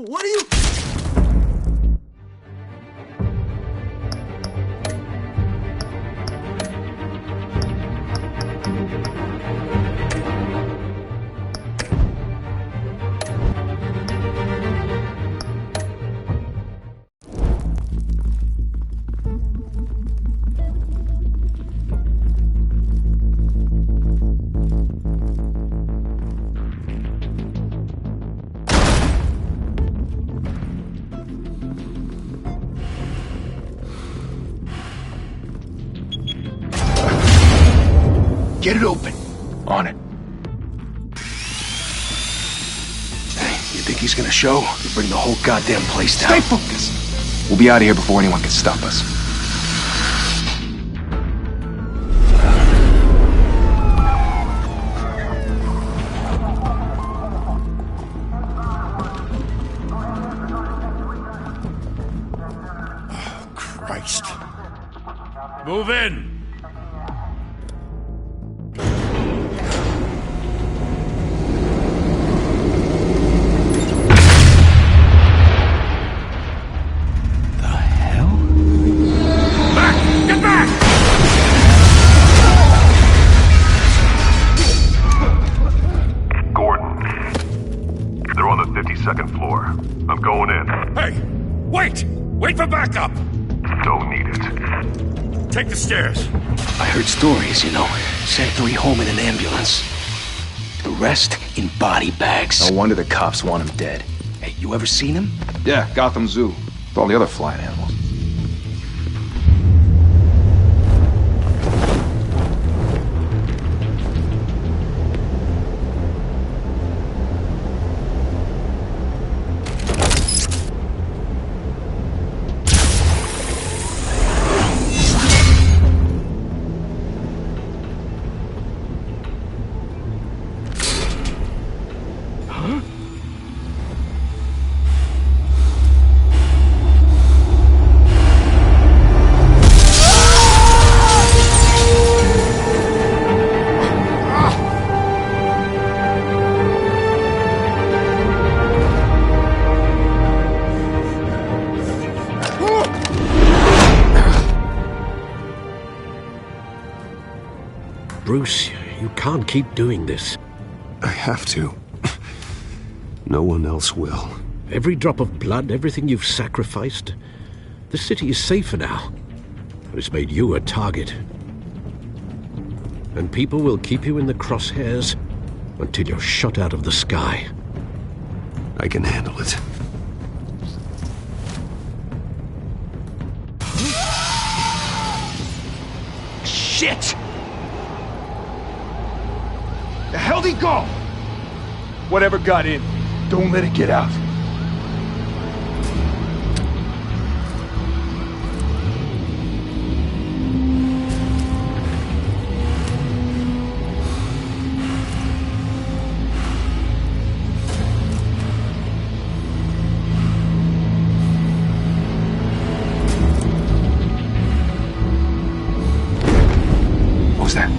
What are you... Get it open. On it. Hey, you think he's gonna show? You bring the whole goddamn place down. Stay focused! We'll be out of here before anyone can stop us. Oh, Christ. Move in! Second floor. I'm going in. Hey! Wait! Wait for backup! Don't need it. Take the stairs. I heard stories, you know. Sent 3 home in an ambulance. The rest in body bags. No wonder the cops want him dead. Hey, you ever seen him? Yeah, Gotham Zoo. With all the other flying animals. Bruce, you can't keep doing this. I have to. No one else will. Every drop of blood, everything you've sacrificed. The city is safer now. But it's made you a target. And people will keep you in the crosshairs until you're shot out of the sky. I can handle it. Shit! The hell'd he go? Whatever got in, don't let it get out. What was that?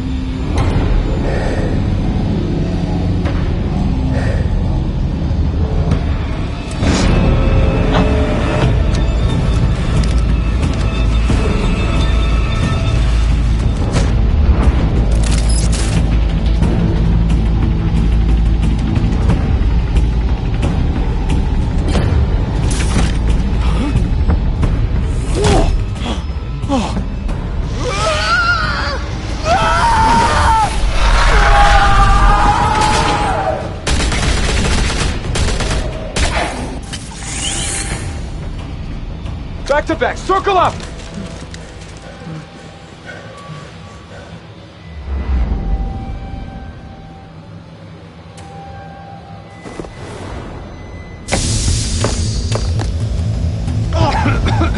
Back to back, circle up!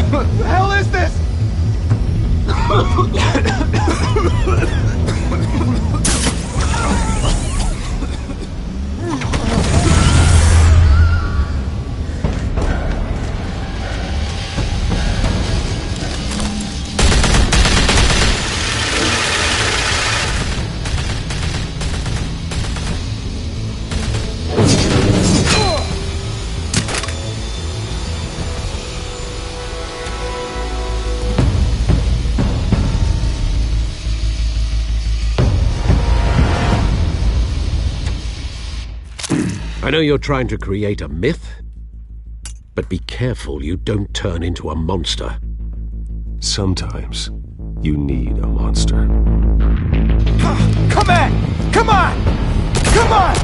What the hell is this? I know you're trying to create a myth, but be careful you don't turn into a monster. Sometimes you need a monster. Come on! Come on! Come on!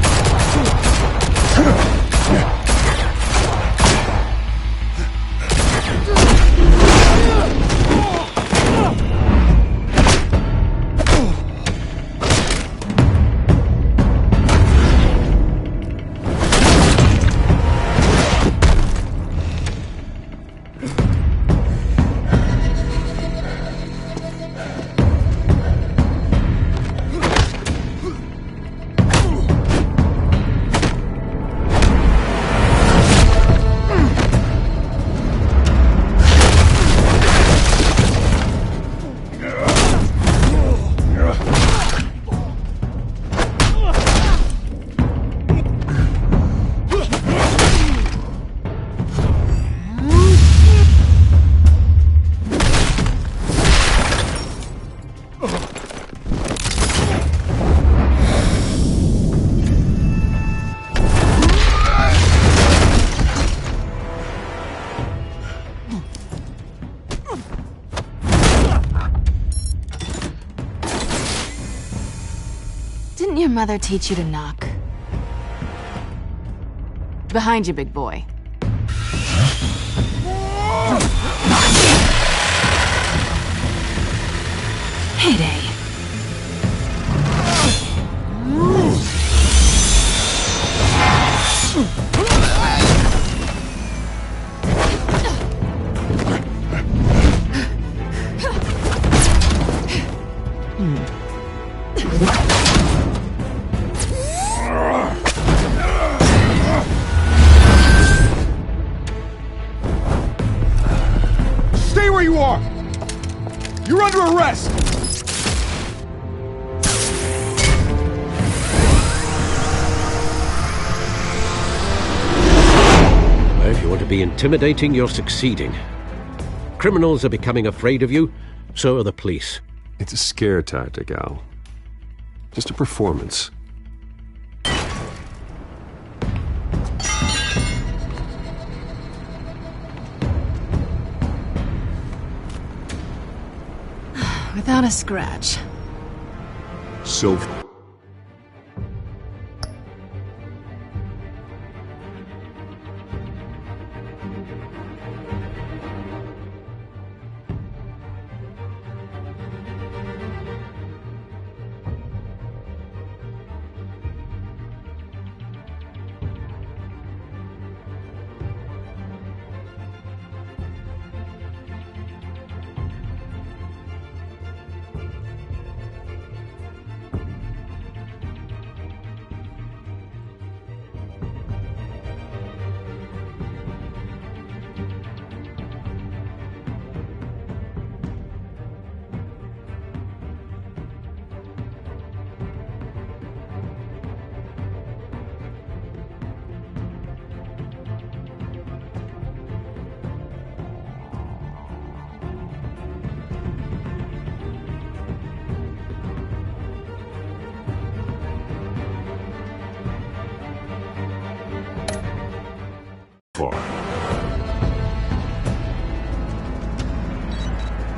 Didn't your mother teach you to knock? Behind you, big boy. Heyday. Stay where you are! You're under arrest! If you want to be intimidating, you're succeeding. Criminals are becoming afraid of you, so are the police. It's a scare tactic, Al. Just a performance. Without a scratch. So...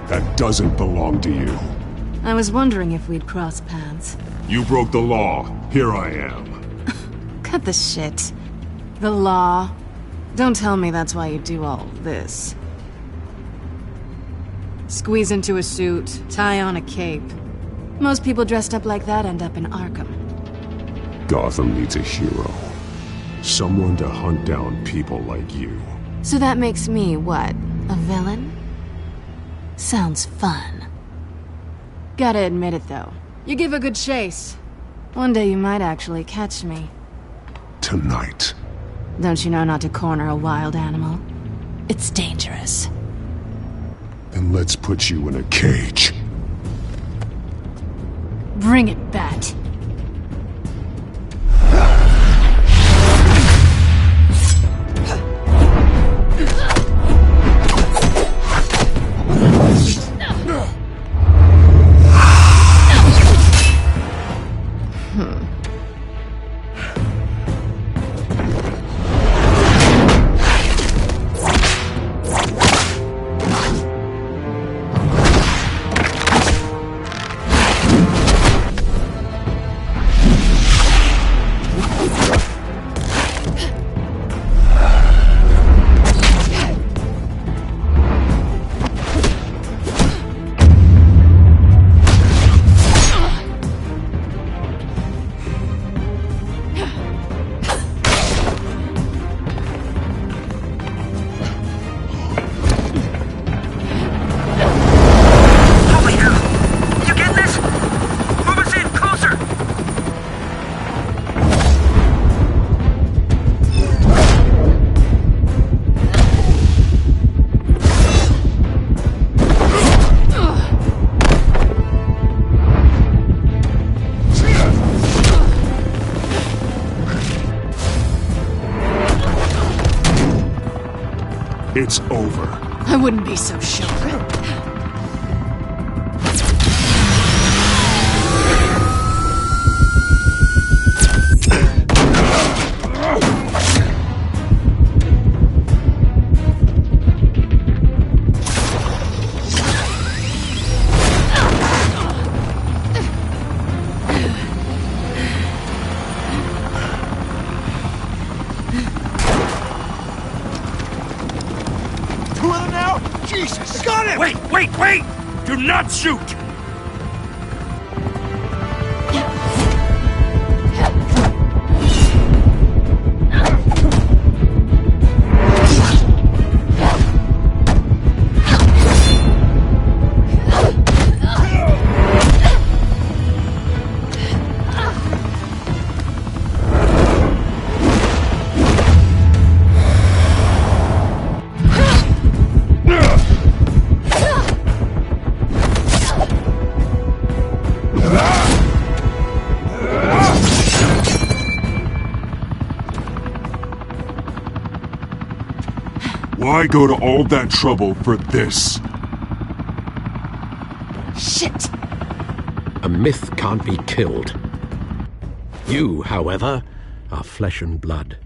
That doesn't belong to you. I was wondering if we'd cross paths. You broke the law. Here I am. Cut the shit. The law. Don't tell me that's why you do all this. Squeeze into a suit, tie on a cape. Most people dressed up like that end up in Arkham. Gotham needs a hero. Someone to hunt down people like you. So that makes me, what, a villain? Sounds fun. Gotta admit it, though. You give a good chase. One day you might actually catch me. Tonight. Don't you know not to corner a wild animal? It's dangerous. Then let's put you in a cage. Bring it, Bat. It's over. I wouldn't be so sure. Two of them now? Jesus! Got him! Wait! Do not shoot! Why go to all that trouble for this? Shit! A myth can't be killed. You, however, are flesh and blood.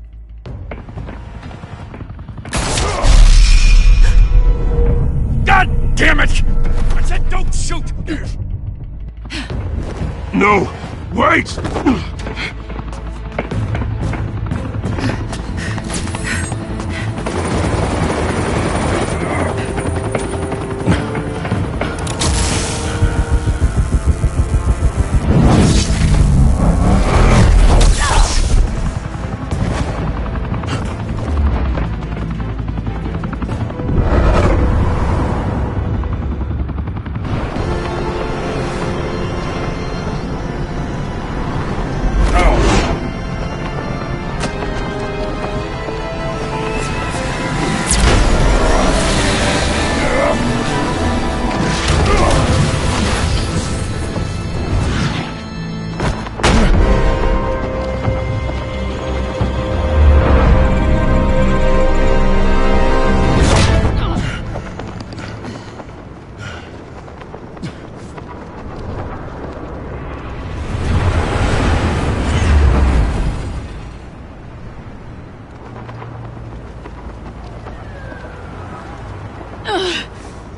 God damn it! I said don't shoot! No! Wait!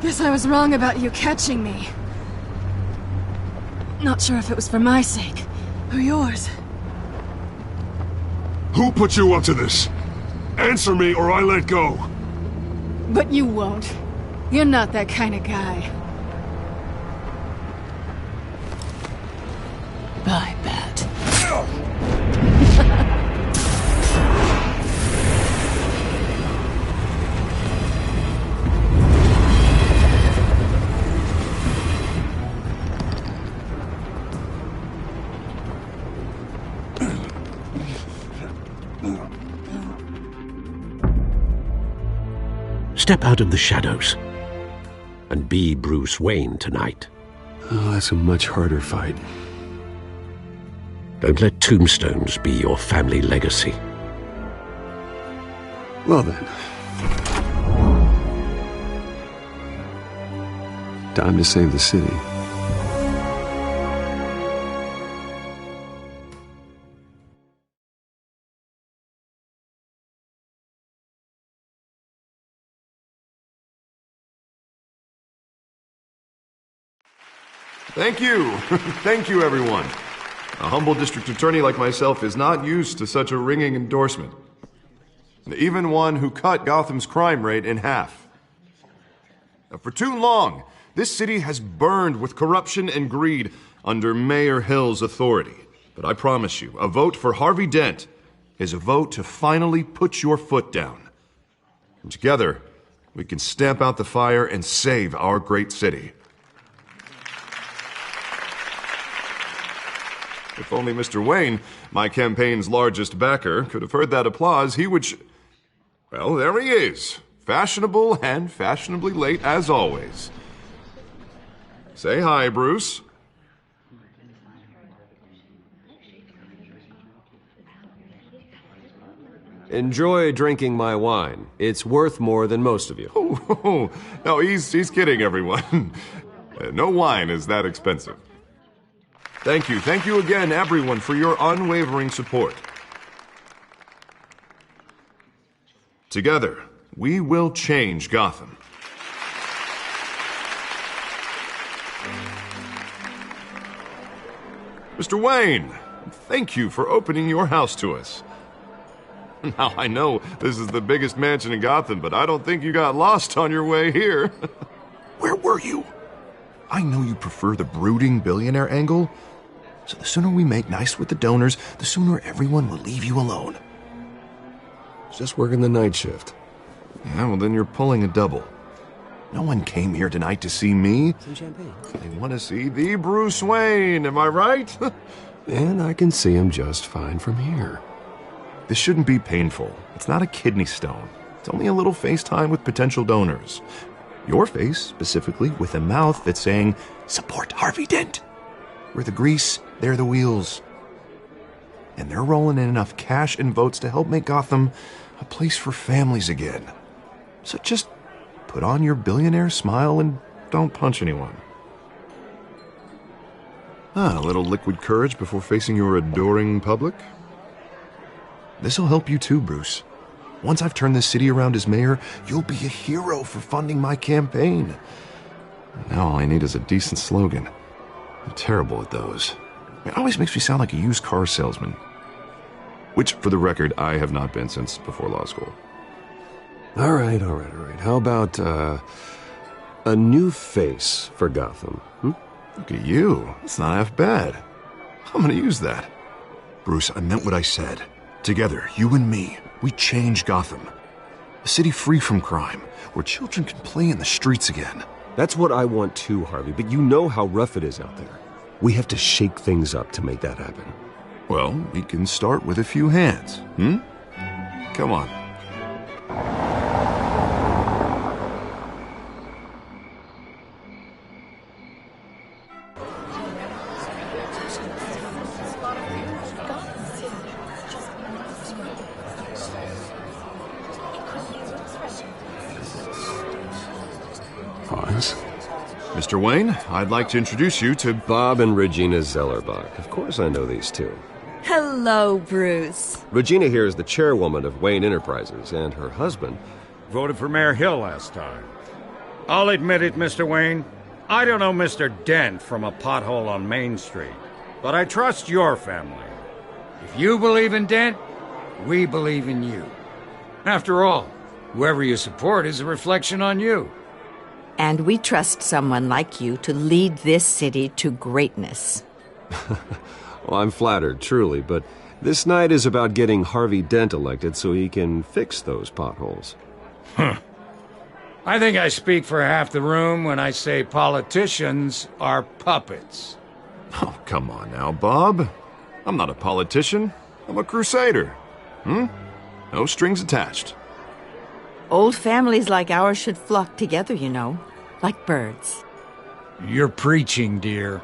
Guess I was wrong about you catching me. Not sure if it was for my sake, or yours. Who put you up to this? Answer me or I let go. But you won't. You're not that kind of guy. I bet. Step out of the shadows and be Bruce Wayne tonight. Oh, that's a much harder fight. Don't let tombstones be your family legacy. Well then. Time to save the city. Thank you. Thank you, everyone. A humble district attorney like myself is not used to such a ringing endorsement. Even one who cut Gotham's crime rate in half. For too long, this city has burned with corruption and greed under Mayor Hill's authority. But I promise you, a vote for Harvey Dent is a vote to finally put your foot down. And together, we can stamp out the fire and save our great city. If only Mr. Wayne, my campaign's largest backer, could have heard that applause, he would... Well, there he is. Fashionable and fashionably late as always. Say hi, Bruce. Enjoy drinking my wine. It's worth more than most of you. Oh, no, he's kidding, everyone. No wine is that expensive. Thank you again, everyone, for your unwavering support. Together, we will change Gotham. Mr. Wayne, thank you for opening your house to us. Now, I know this is the biggest mansion in Gotham, but I don't think you got lost on your way here. Where were you? I know you prefer the brooding billionaire angle, so the sooner we make nice with the donors, the sooner everyone will leave you alone. Just working the night shift. Yeah, well, then you're pulling a double. No one came here tonight to see me. Some champagne. They want to see the Bruce Wayne, am I right? And I can see him just fine from here. This shouldn't be painful. It's not a kidney stone. It's only a little FaceTime with potential donors. Your face, specifically, with a mouth that's saying, support Harvey Dent. We're the grease, they're the wheels. And they're rolling in enough cash and votes to help make Gotham a place for families again. So just put on your billionaire smile and don't punch anyone. A little liquid courage before facing your adoring public. This'll help you too, Bruce. Once I've turned this city around as mayor, you'll be a hero for funding my campaign. Now all I need is a decent slogan. I'm terrible at those. It always makes me sound like a used car salesman. Which, for the record, I have not been since before law school. All right. How about, a new face for Gotham, Look at you. It's not half bad. I'm gonna use that. Bruce, I meant what I said. Together, you and me, we change Gotham. A city free from crime, where children can play in the streets again. That's what I want too, Harvey, but you know how rough it is out there. We have to shake things up to make that happen. Well, we can start with a few hands, Come on. Pause. Mr. Wayne, I'd like to introduce you to Bob and Regina Zellerbach. Of course I know these two. Hello, Bruce. Regina here is the chairwoman of Wayne Enterprises, and her husband... Voted for Mayor Hill last time. I'll admit it, Mr. Wayne. I don't know Mr. Dent from a pothole on Main Street, but I trust your family. If you believe in Dent, we believe in you. After all, whoever you support is a reflection on you. And we trust someone like you to lead this city to greatness. Well, I'm flattered, truly, but this night is about getting Harvey Dent elected so he can fix those potholes. I think I speak for half the room when I say politicians are puppets. Oh, come on now, Bob. I'm not a politician. I'm a crusader. No strings attached. Old families like ours should flock together, you know, like birds. You're preaching, dear.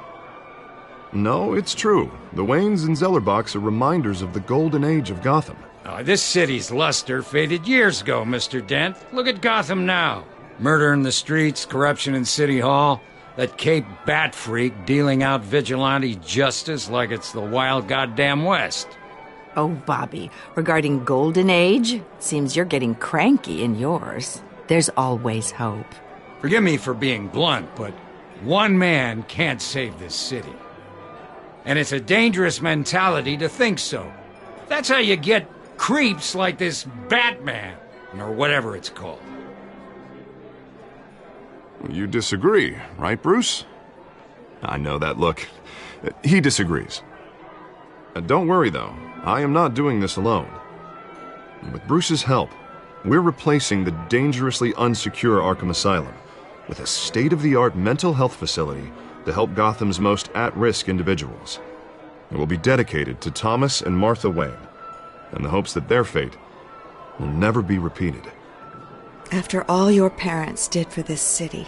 No, it's true. The Waynes and Zellerbachs are reminders of the golden age of Gotham. This city's luster faded years ago, Mr. Dent. Look at Gotham now. Murder in the streets, corruption in City Hall, that Cape Bat freak dealing out vigilante justice like it's the wild goddamn West. Oh, Bobby, regarding Golden Age, seems you're getting cranky in yours. There's always hope. Forgive me for being blunt, but one man can't save this city. And it's a dangerous mentality to think so. That's how you get creeps like this Batman, or whatever it's called. You disagree, right, Bruce? I know that look. He disagrees. Don't worry, though. I am not doing this alone. With Bruce's help, we're replacing the dangerously unsecure Arkham Asylum with a state-of-the-art mental health facility to help Gotham's most at-risk individuals. It will be dedicated to Thomas and Martha Wayne, in the hopes that their fate will never be repeated. After all your parents did for this city,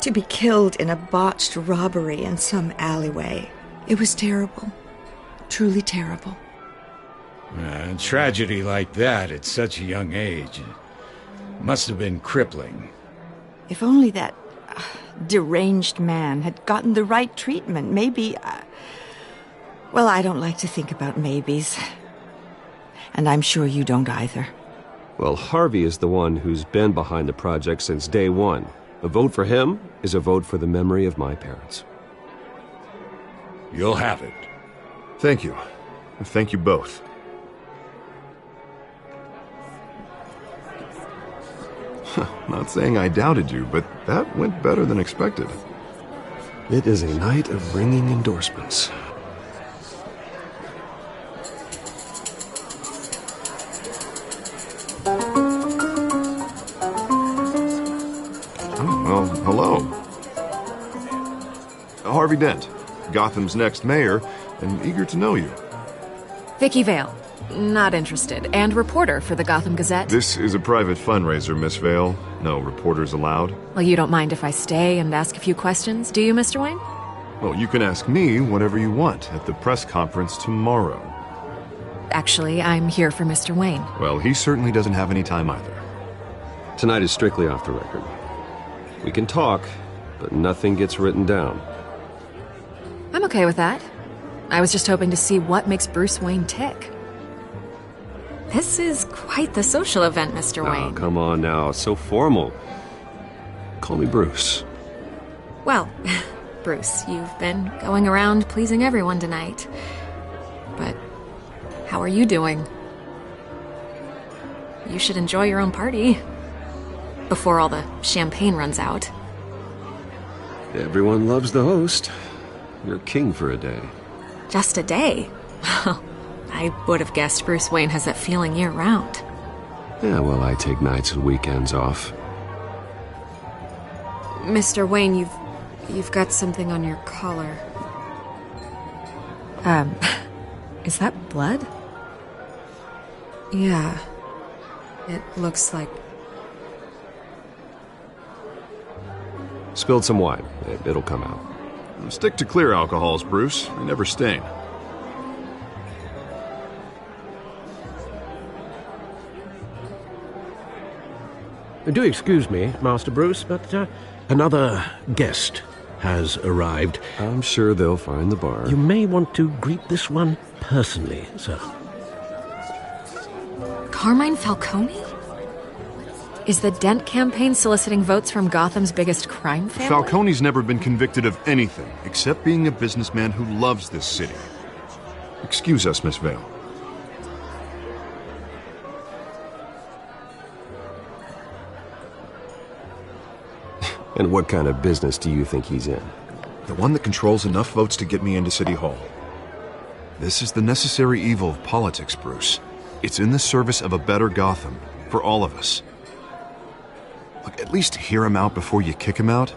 to be killed in a botched robbery in some alleyway, it was terrible. Truly terrible. A tragedy like that at such a young age must have been crippling. If only that deranged man had gotten the right treatment, maybe... Well, I don't like to think about maybes. And I'm sure you don't either. Well, Harvey is the one who's been behind the project since day one. A vote for him is a vote for the memory of my parents. You'll have it. Thank you. Thank you both. Not saying I doubted you, but that went better than expected. It is a night of ringing endorsements. Well, hello. Harvey Dent, Gotham's next mayor, and eager to know you. Vicky Vale. Not interested. And reporter for the Gotham Gazette. This is a private fundraiser, Miss Vale. No reporters allowed. Well, you don't mind if I stay and ask a few questions, do you, Mr. Wayne? Well, you can ask me whatever you want at the press conference tomorrow. Actually, I'm here for Mr. Wayne. Well, he certainly doesn't have any time either. Tonight is strictly off the record. We can talk, but nothing gets written down. I'm okay with that. I was just hoping to see what makes Bruce Wayne tick. This is quite the social event, Mr. Wayne. Oh, come on now. It's so formal. Call me Bruce. Well, Bruce, you've been going around pleasing everyone tonight. But how are you doing? You should enjoy your own party. Before all the champagne runs out. Everyone loves the host. You're king for a day. Just a day? I would have guessed Bruce Wayne has that feeling year-round. Yeah, well, I take nights and weekends off. Mr. Wayne, you've got something on your collar. Is that blood? Yeah. It looks like... Spilled some wine. It'll come out. Stick to clear alcohols, Bruce. They never stain. Do excuse me, Master Bruce, but another guest has arrived. I'm sure they'll find the bar. You may want to greet this one personally, sir. Carmine Falcone? Is the Dent campaign soliciting votes from Gotham's biggest crime family? Falcone's never been convicted of anything except being a businessman who loves this city. Excuse us, Miss Vale. And what kind of business do you think he's in? The one that controls enough votes to get me into City Hall. This is the necessary evil of politics, Bruce. It's in the service of a better Gotham, for all of us. Look, at least hear him out before you kick him out.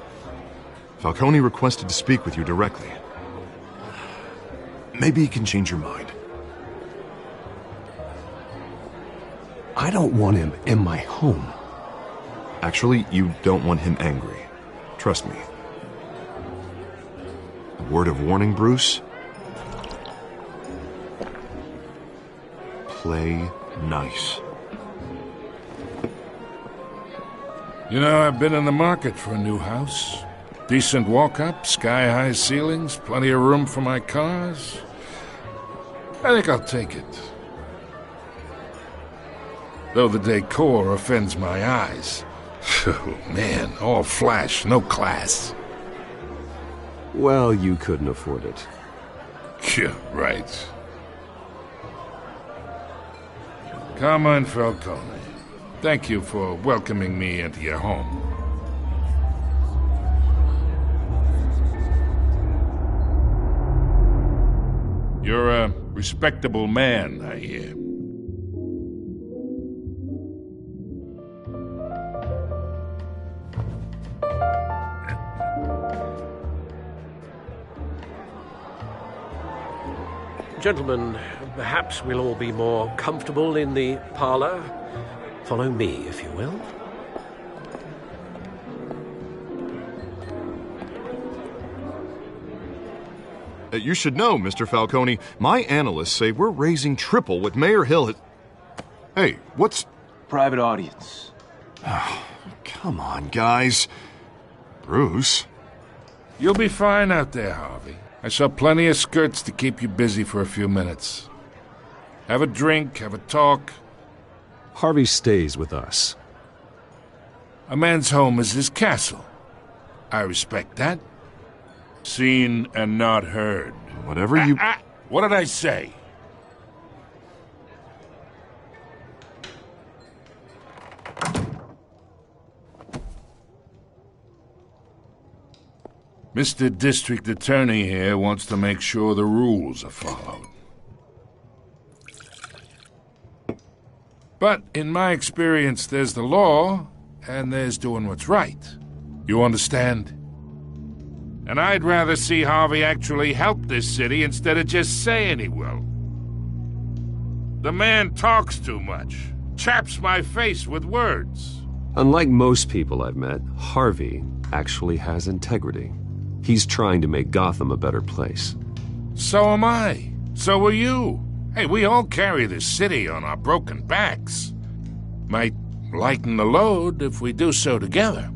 Falcone requested to speak with you directly. Maybe he can change your mind. I don't want him in my home. Actually, you don't want him angry. Trust me. A word of warning, Bruce. Play nice. You know, I've been in the market for a new house. Decent walk-up, sky-high ceilings, plenty of room for my cars. I think I'll take it. Though the decor offends my eyes. Oh, man, all flash, no class. Well, you couldn't afford it. Yeah, right. Carmine Falcone, thank you for welcoming me into your home. You're a respectable man, I hear. Gentlemen, perhaps we'll all be more comfortable in the parlor. Follow me, if you will. You should know, Mr. Falcone, my analysts say we're raising triple what Mayor Hill had... Hey, what's... Private audience. Oh, come on, guys. Bruce? You'll be fine out there, Harvey. I saw plenty of skirts to keep you busy for a few minutes. Have a drink, have a talk. Harvey stays with us. A man's home is his castle. I respect that. Seen and not heard. Whatever you... What did I say? Mr. District Attorney here wants to make sure the rules are followed. But in my experience, there's the law, and there's doing what's right. You understand? And I'd rather see Harvey actually help this city instead of just saying he will. The man talks too much, chaps my face with words. Unlike most people I've met, Harvey actually has integrity. He's trying to make Gotham a better place. So am I. So are you. Hey, we all carry this city on our broken backs. Might lighten the load if we do so together.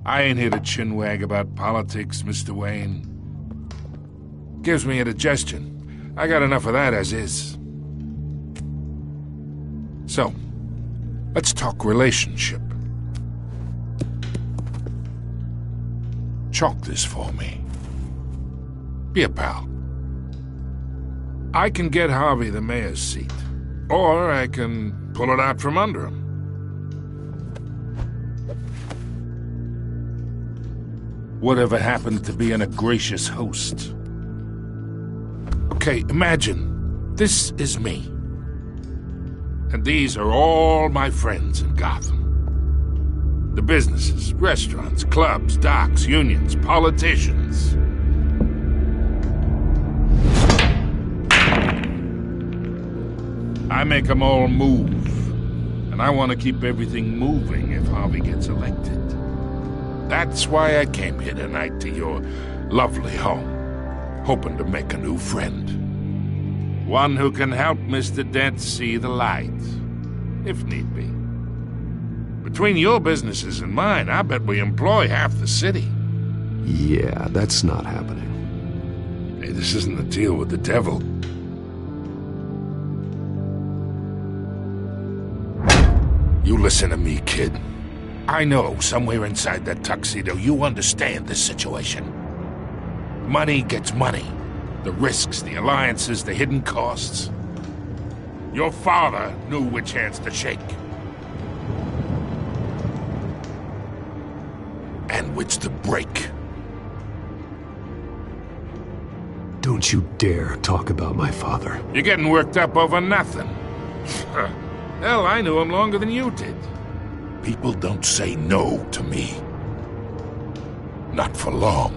I ain't here to chinwag about politics, Mr. Wayne. Gives me indigestion. I got enough of that as is. So, let's talk relationship. Chalk this for me. Be a pal. I can get Harvey the mayor's seat, or I can pull it out from under him. Whatever happened to being a gracious host? Okay, imagine this is me. And these are all my friends in Gotham. The businesses, restaurants, clubs, docks, unions, politicians. I make them all move. And I want to keep everything moving if Harvey gets elected. That's why I came here tonight to your lovely home, hoping to make a new friend. One who can help Mr. Dent see the light, if need be. Between your businesses and mine, I bet we employ half the city. Yeah, that's not happening. Hey, this isn't a deal with the devil. You listen to me, kid. I know somewhere inside that tuxedo you understand this situation. Money gets money. The risks, the alliances, the hidden costs. Your father knew which hands to shake. And which to break. Don't you dare talk about my father. You're getting worked up over nothing. Hell, I knew him longer than you did. People don't say no to me. Not for long.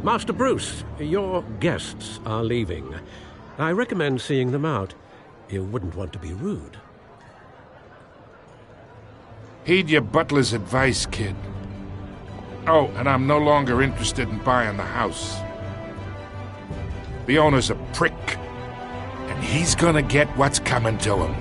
Master Bruce, your guests are leaving. I recommend seeing them out. You wouldn't want to be rude. Heed your butler's advice, kid. Oh, and I'm no longer interested in buying the house. The owner's a prick. And he's gonna get what's coming to him.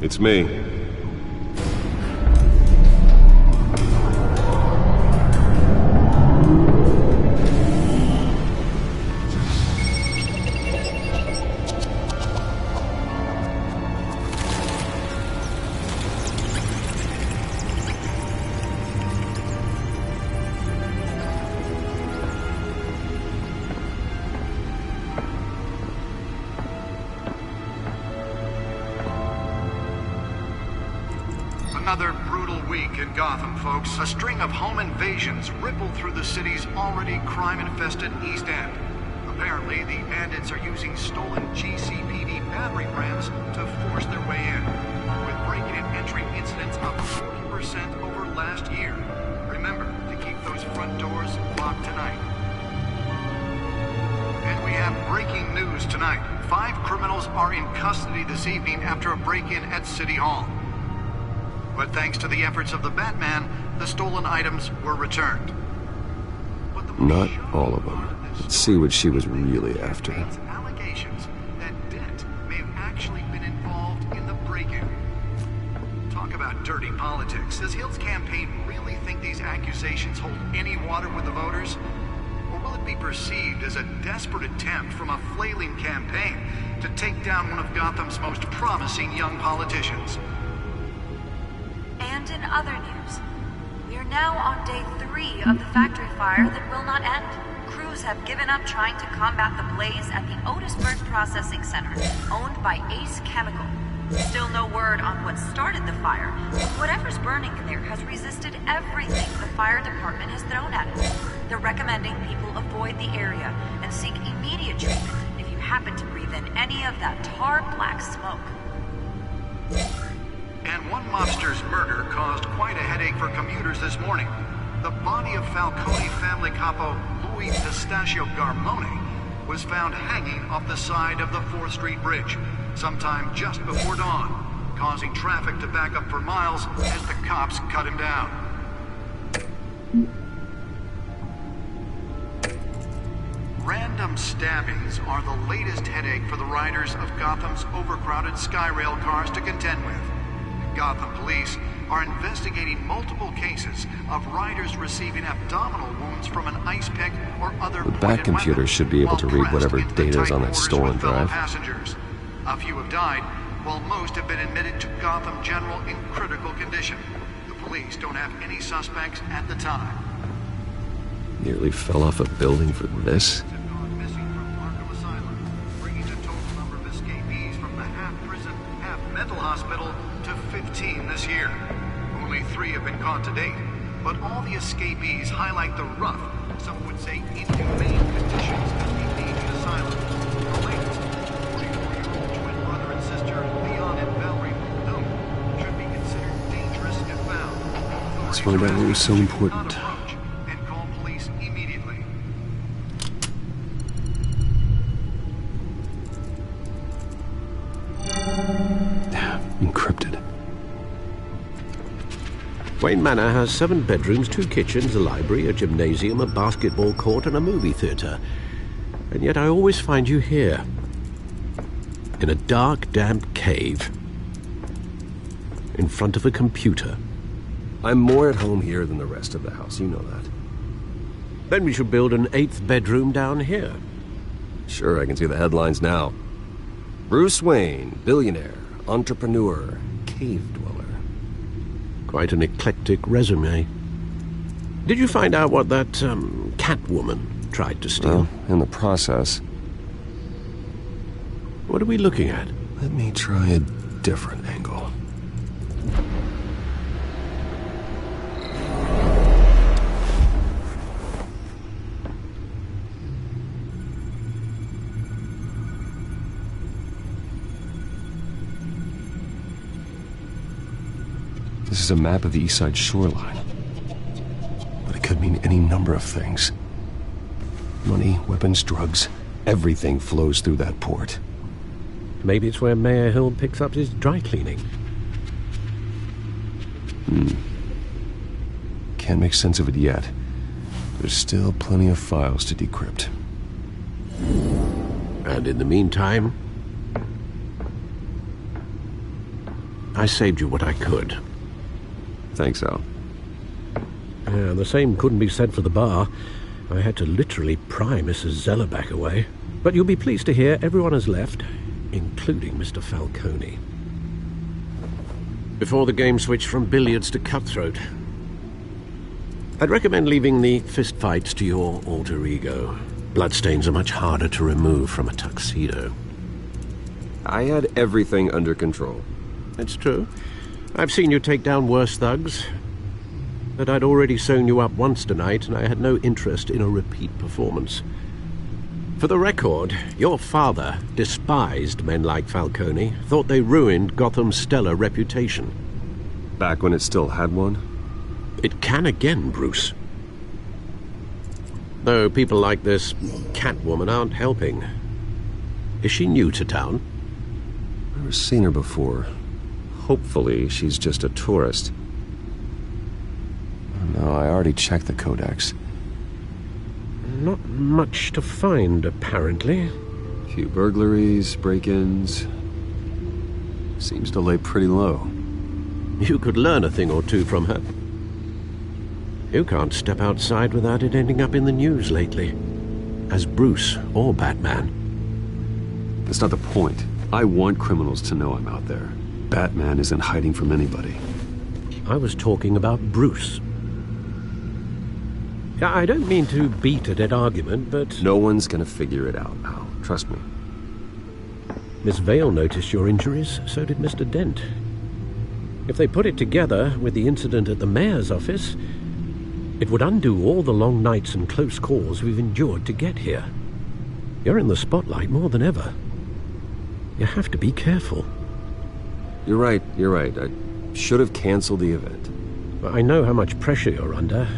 It's me. Another brutal week in Gotham, folks. A string of home invasions ripple through the city's already crime-infested East End. Apparently, the bandits are using stolen GCPD battering rams to force their way in, with break-in and entry incidents up 40% over last year. Remember to keep those front doors locked tonight. And we have breaking news tonight. 5 criminals are in custody this evening after a break-in at City Hall. But thanks to the efforts of the Batman, the stolen items were returned. Not all of them. Let's see what she was really after. Allegations that Dent may have actually been involved in the break-in. Talk about dirty politics. Does Hill's campaign really think these accusations hold any water with the voters? Or will it be perceived as a desperate attempt from a flailing campaign to take down one of Gotham's most promising young politicians? And in other news, we are now on day 3 of the factory fire that will not end. Crews have given up trying to combat the blaze at the Otisburg Processing Center, owned by Ace Chemical. Still no word on what started the fire, but whatever's burning there has resisted everything the fire department has thrown at it. They're recommending people avoid the area and seek immediate treatment if you happen to breathe in any of that tar black smoke. And one mobster's murder caused quite a headache for commuters this morning. The body of Falcone family capo Louis Pistachio Garmone was found hanging off the side of the 4th Street Bridge sometime just before dawn, causing traffic to back up for miles as the cops cut him down. Random stabbings are the latest headache for the riders of Gotham's overcrowded Skyrail cars to contend with. Gotham police are investigating multiple cases of riders receiving abdominal wounds from an ice pick or other The back computer should be able to read whatever data is on that stolen drive. Passengers. A few have died, while most have been admitted to Gotham General in critical condition. The police don't have any suspects at the time. Nearly fell off a building for this? Mental hospital to 15 this year. Only 3 have been caught to date, but all the escapees highlight the rough, some would say inhumane conditions at the Navy Asylum. The latest, 44-year-old twin brother and sister, Leon and Valerie Muldoon, should be considered dangerous if found. Let's find out what was so important. And call police immediately. Encrypted. Wayne Manor has 7 bedrooms, 2 kitchens, a library, a gymnasium, a basketball court, and a movie theatre. And yet I always find you here. In a dark, damp cave. In front of a computer. I'm more at home here than the rest of the house, you know that. Then we should build an 8th bedroom down here. Sure, I can see the headlines now. Bruce Wayne, billionaire, entrepreneur, cave dweller. Quite an eclectic resume. Did you find out what that, Catwoman tried to steal? Well, in the process. What are we looking at? Let me try a different angle. This is a map of the East Side shoreline. But it could mean any number of things. Money, weapons, drugs, everything flows through that port. Maybe it's where Mayor Hill picks up his dry cleaning. Can't make sense of it yet. There's still plenty of files to decrypt. And in the meantime, I saved you what I could. Thanks, Al. Yeah, the same couldn't be said for the bar. I had to literally pry Mrs. Zeller back away. But you'll be pleased to hear everyone has left, including Mr. Falcone. Before the game switched from billiards to cutthroat. I'd recommend leaving the fistfights to your alter ego. Bloodstains are much harder to remove from a tuxedo. I had everything under control. It's true. I've seen you take down worse thugs, but I'd already sewn you up once tonight, and I had no interest in a repeat performance. For the record, your father despised men like Falcone, thought they ruined Gotham's stellar reputation. Back when it still had one? It can again, Bruce. Though people like this Catwoman aren't helping. Is she new to town? I've never seen her before. Hopefully, she's just a tourist. No, I already checked the codex. Not much to find, apparently. A few burglaries, break-ins. Seems to lay pretty low. You could learn a thing or two from her. You can't step outside without it ending up in the news lately. As Bruce or Batman. That's not the point. I want criminals to know I'm out there. Batman isn't hiding from anybody. I was talking about Bruce. I don't mean to beat a dead argument, but... No one's gonna figure it out, Al. Trust me. Miss Vale noticed your injuries, so did Mr. Dent. If they put it together with the incident at the mayor's office, it would undo all the long nights and close calls we've endured to get here. You're in the spotlight more than ever. You have to be careful. You're right. I should have canceled the event. I know how much pressure you're under.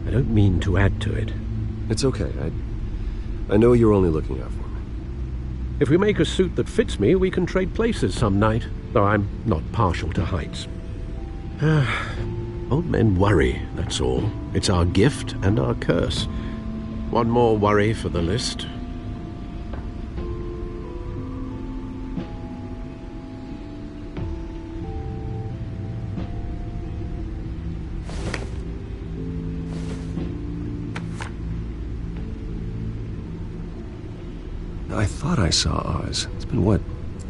I don't mean to add to it. It's okay. I know you're only looking out for me. If we make a suit that fits me, we can trade places some night, though I'm not partial to heights. Old men worry, that's all. It's our gift and our curse. One more worry for the list. I thought I saw Oz. It's been, what,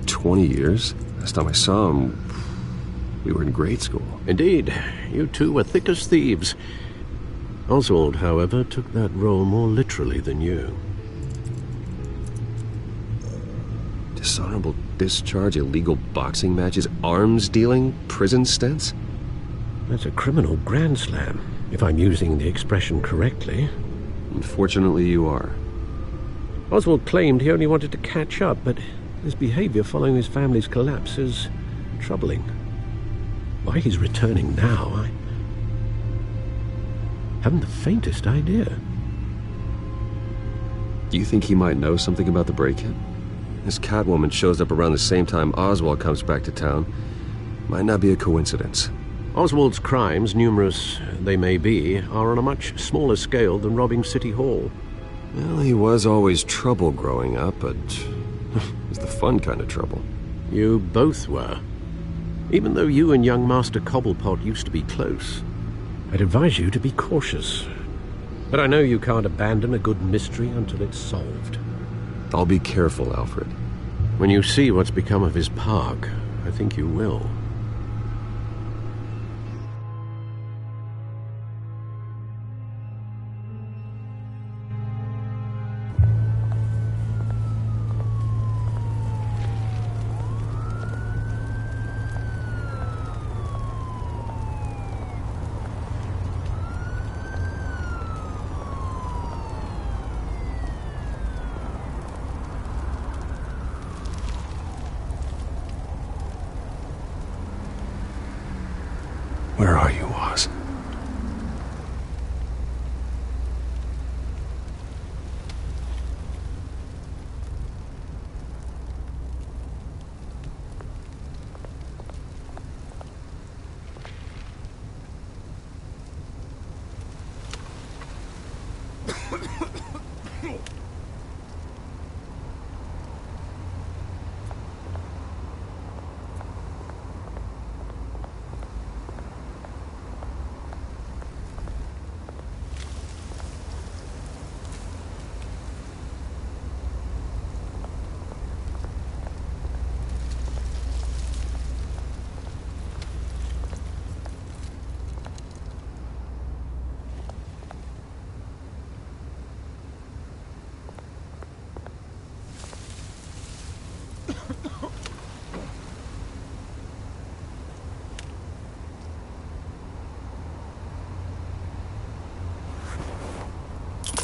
20 years? Last time I saw him, we were in grade school. Indeed. You two were thick as thieves. Oswald, however, took that role more literally than you. Dishonorable discharge, illegal boxing matches, arms dealing, prison stints? That's a criminal grand slam, if I'm using the expression correctly. Unfortunately, you are. Oswald claimed he only wanted to catch up, but his behavior following his family's collapse is troubling. Why he's returning now, I haven't the faintest idea. Do you think he might know something about the break-in? This Catwoman shows up around the same time Oswald comes back to town. Might not be a coincidence. Oswald's crimes, numerous they may be, are on a much smaller scale than robbing City Hall. Well, he was always trouble growing up, but it was the fun kind of trouble. You both were. Even though you and young Master Cobblepot used to be close, I'd advise you to be cautious. But I know you can't abandon a good mystery until it's solved. I'll be careful, Alfred. When you see what's become of his park, I think you will.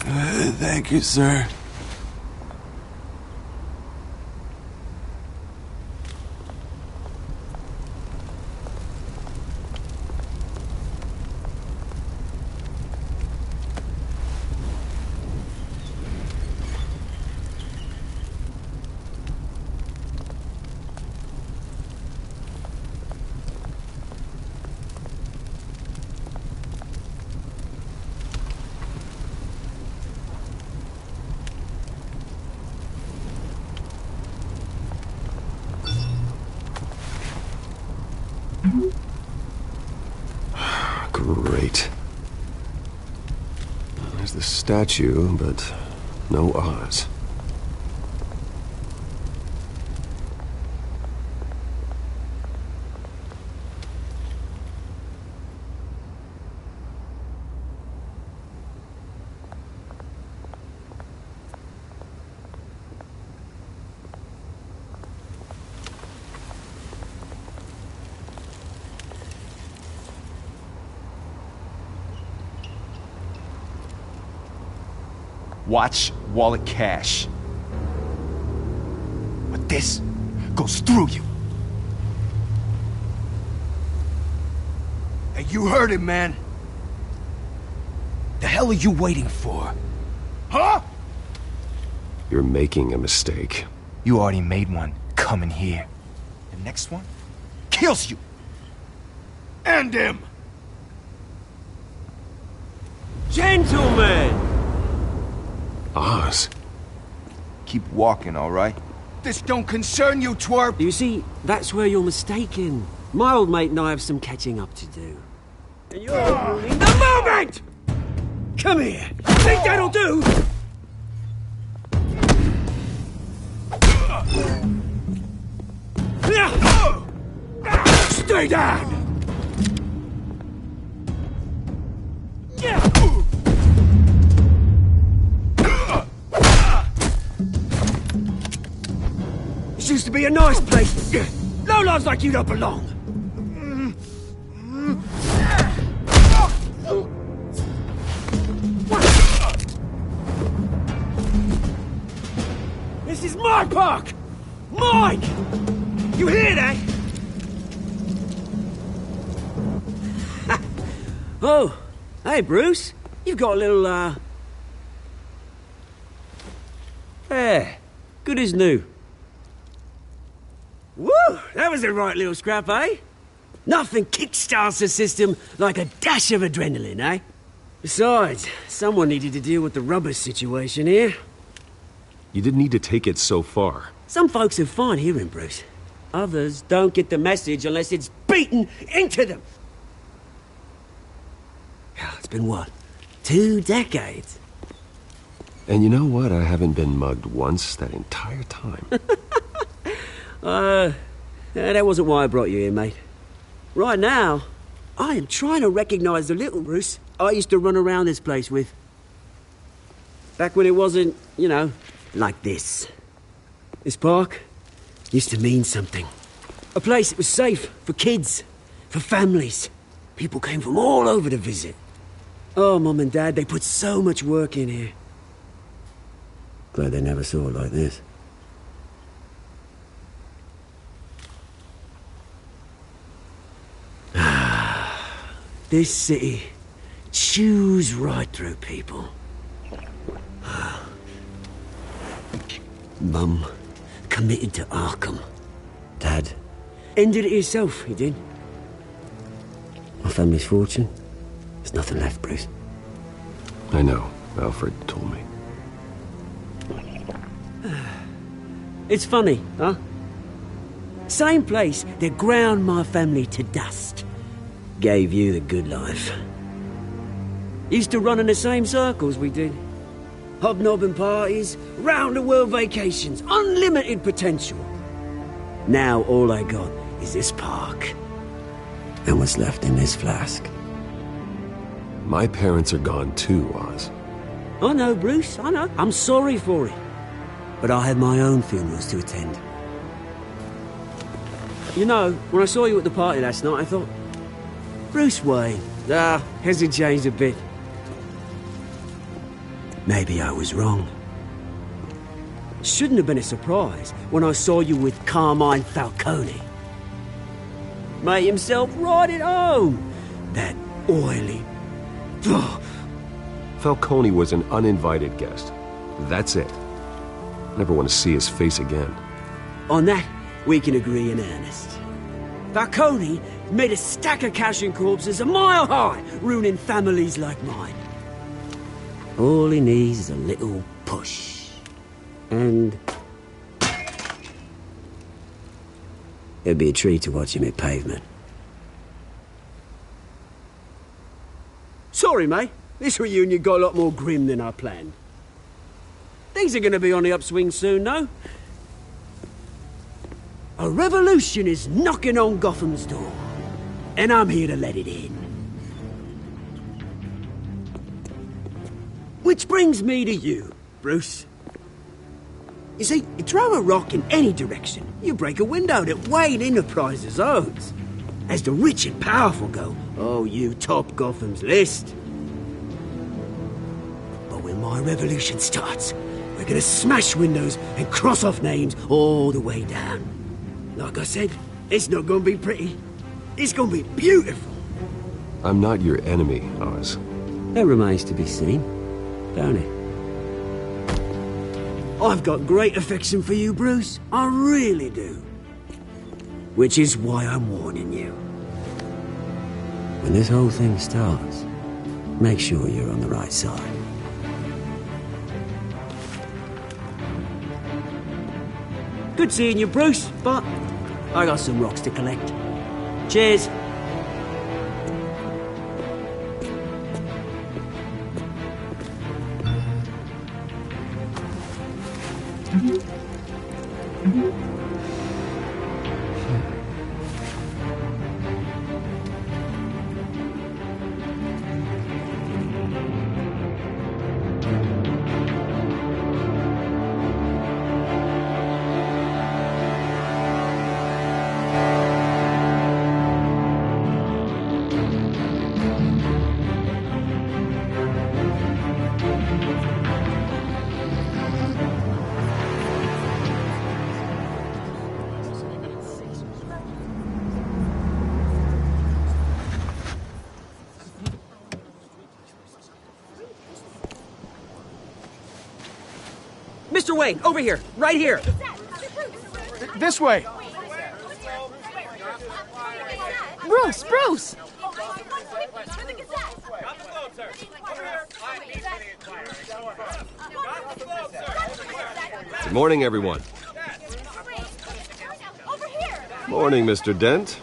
Thank you, sir. Great. There's the statue, but no Oz. Watch, wallet, cash. But this goes through you. Hey, you heard it, man. The hell are you waiting for? Huh? You're making a mistake. You already made one coming here. The next one kills you. End him! Gentlemen! Oz. Keep walking, all right? This don't concern you, twerp! You see, that's where you're mistaken. My old mate and I have some catching up to do. And you're ruining the moment! Come here! Think that'll do? Stay down! This used to be a nice place. No lives like you don't belong. This is my park! Mine! You hear that? Oh, hey Bruce. You've got a little, There. Good as new. Woo! That was a right little scrap, eh? Nothing kickstarts the system like a dash of adrenaline, eh? Besides, someone needed to deal with the rubber situation here. You didn't need to take it so far. Some folks are fine hearing, Bruce. Others don't get the message unless it's beaten into them. It's been, what, 2 decades? And you know what? I haven't been mugged once that entire time. That wasn't why I brought you here, mate. Right now, I am trying to recognize the little Bruce I used to run around this place with. Back when it wasn't, you know, like this. This park used to mean something. A place that was safe for kids, for families. People came from all over to visit. Oh, Mum and Dad, they put so much work in here. Glad they never saw it like this. This city chews right through people. Mum committed to Arkham. Dad ended it himself, he did. My family's fortune, there's nothing left, Bruce. I know. Alfred told me. It's funny, huh? Same place that ground my family to dust gave you the good life. Used to run in the same circles we did. Hobnobbing parties, round-the-world vacations, unlimited potential. Now all I got is this park. And what's left in this flask. My parents are gone too, Oz. I know, Bruce, I know. I'm sorry for it. But I had my own funerals to attend. You know, when I saw you at the party last night, I thought, Bruce Wayne. Hasn't changed a bit. maybe I was wrong. Shouldn't have been a surprise when I saw you with Carmine Falcone. Made himself right at home. That oily... Falcone was an uninvited guest. That's it. Never want to see his face again. On that, we can agree in earnest. Falcone made a stack of cash and corpses a mile high, ruining families like mine. All he needs is a little push. And... it'd be a treat to watch him hit pavement. Sorry, mate. This reunion got a lot more grim than I planned. Things are going to be on the upswing soon, though. A revolution is knocking on Gotham's door, and I'm here to let it in. Which brings me to you, Bruce. You see, you throw a rock in any direction, you break a window that Wayne Enterprises owns. As the rich and powerful go, oh, you top Gotham's list. But when my revolution starts, we're gonna smash windows and cross off names all the way down. Like I said, it's not gonna be pretty. It's gonna be beautiful. I'm not your enemy, Oz. That remains to be seen, don't it? I've got great affection for you, Bruce. I really do. Which is why I'm warning you. When this whole thing starts, make sure you're on the right side. Good seeing you, Bruce, but I got some rocks to collect. Cheers. Mr. Wayne, over here, right here. This way. Bruce, Bruce! Good morning, everyone. Morning, Mr. Dent.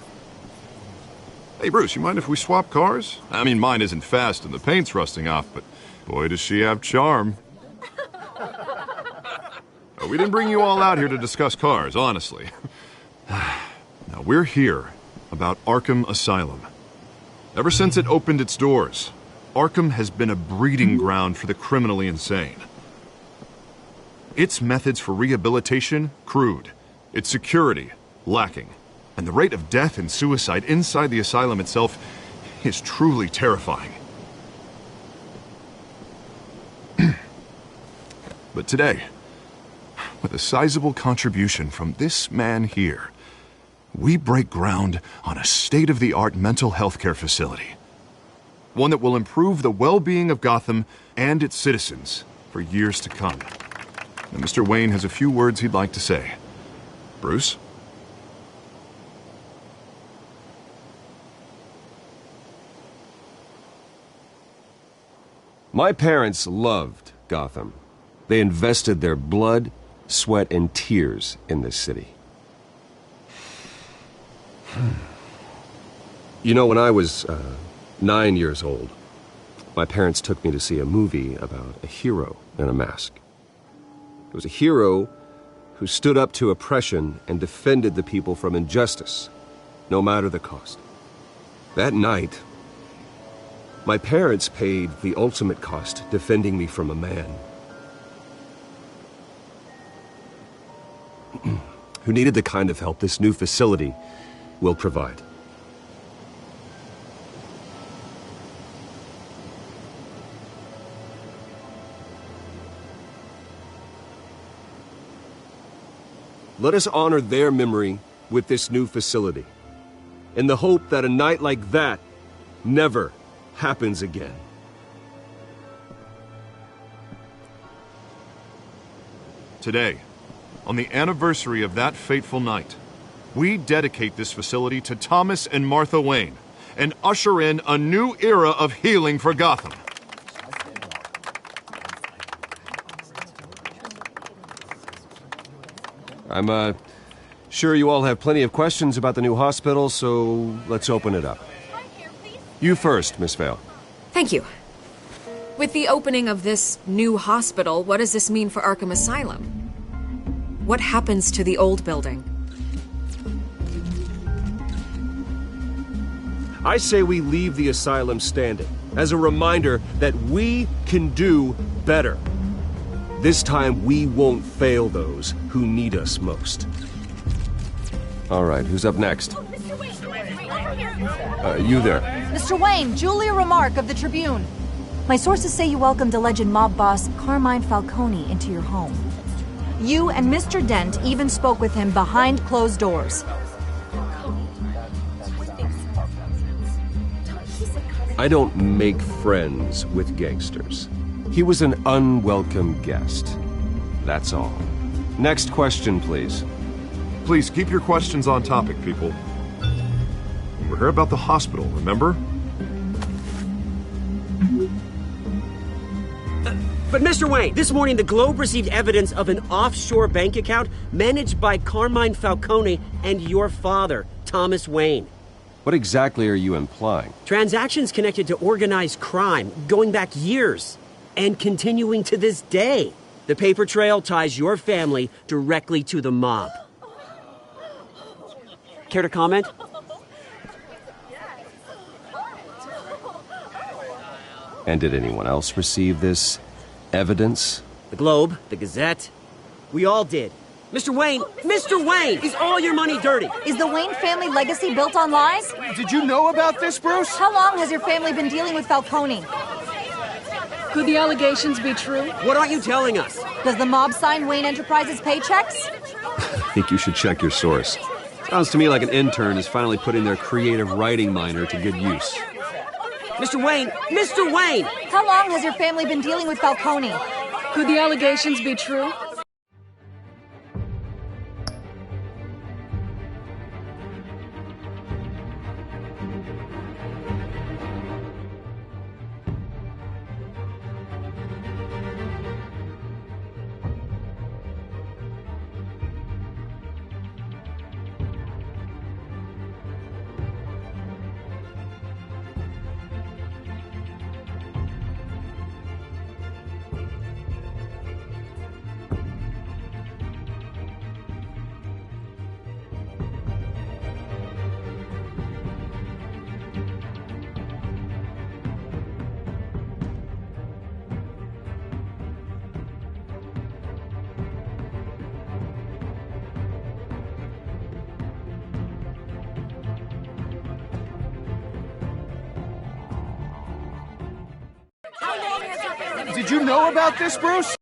Hey, Bruce, you mind if we swap cars? I mean, mine isn't fast and the paint's rusting off, but boy, does she have charm. We didn't bring you all out here to discuss cars, honestly. Now, we're here about Arkham Asylum. Ever since it opened its doors, Arkham has been a breeding ground for the criminally insane. Its methods for rehabilitation, crude. Its security, lacking. And the rate of death and suicide inside the asylum itself is truly terrifying. But today, with a sizable contribution from this man here, we break ground on a state-of-the-art mental health care facility. One that will improve the well-being of Gotham and its citizens for years to come. Now, Mr. Wayne has a few words he'd like to say. Bruce? My parents loved Gotham. They invested their blood, sweat, and tears in this city. You know, when I was 9 years old, my parents took me to see a movie about a hero in a mask. It was a hero who stood up to oppression and defended the people from injustice, no matter the cost. That night, my parents paid the ultimate cost defending me from a man who needed the kind of help this new facility will provide. Let us honor their memory with this new facility, in the hope that a night like that never happens again. Today, on the anniversary of that fateful night, we dedicate this facility to Thomas and Martha Wayne and usher in a new era of healing for Gotham. I'm sure you all have plenty of questions about the new hospital, so let's open it up. You first, Miss Vale. Thank you. With the opening of this new hospital, what does this mean for Arkham Asylum? What happens to the old building? I say we leave the asylum standing, as a reminder that we can do better. This time we won't fail those who need us most. All right, who's up next? You there. Mr. Wayne, Julia Remark of the Tribune. My sources say you welcomed alleged mob boss Carmine Falcone into your home. You and Mr. Dent even spoke with him behind closed doors. I don't make friends with gangsters. He was an unwelcome guest. That's all. Next question, please. Please keep your questions on topic, people. We're here about the hospital, remember? But Mr. Wayne, this morning the Globe received evidence of an offshore bank account managed by Carmine Falcone and your father, Thomas Wayne. What exactly are you implying? Transactions connected to organized crime, going back years, and continuing to this day. The paper trail ties your family directly to the mob. Care to comment? And did anyone else receive this evidence? The Globe, the Gazette. We all did. Mr. Wayne, is all your money dirty? Is the Wayne family legacy built on lies? Did you know about this, Bruce? How long has your family been dealing with Falcone? Could the allegations be true? What aren't you telling us? Does the mob sign Wayne Enterprises paychecks? I think you should check your source. Sounds to me like an intern is finally putting their creative writing minor to good use. Mr. Wayne! How long has your family been dealing with Falcone? Could the allegations be true? Did you know about this, Bruce?